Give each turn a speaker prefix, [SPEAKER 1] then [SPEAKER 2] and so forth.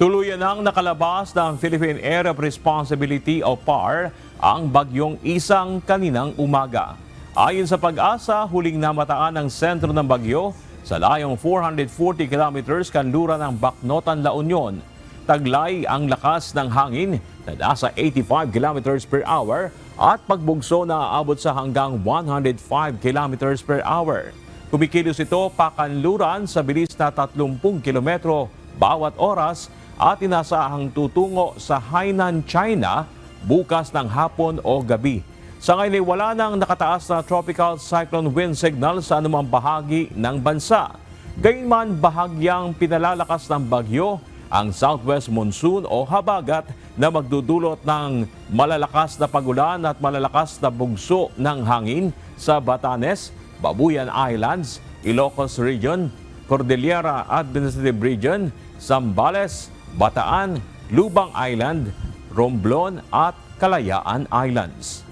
[SPEAKER 1] Tuluyan ang nakalabas ng Philippine Area of Responsibility o PAR ang bagyong Isang kaninang umaga. Ayon sa Pag-asa, huling namataan ang sentro ng bagyo sa layong 440 kilometers kanluran ng Bacnotan, La Union. Taglay ang lakas ng hangin na nasa 85 kilometers per hour at pagbugso na aabot sa hanggang 105 kilometers per hour. Kumikilos ito pakanluran sa bilis na 30 kilometro bawat oras at inaasahang tutungo sa Hainan, China bukas ng hapon o gabi. Sa ngayon ay wala nang nakataas na tropical cyclone wind signal sa anumang bahagi ng bansa. Gayunman, bahagyang pinalalakas ng bagyo ang southwest monsoon o habagat na magdudulot ng malalakas na pagulan at malalakas na bugso ng hangin sa Batanes, Babuyan Islands, Ilocos Region, Cordillera Administrative Region, Zambales, Bataan, Lubang Island, Romblon at Kalayaan Islands.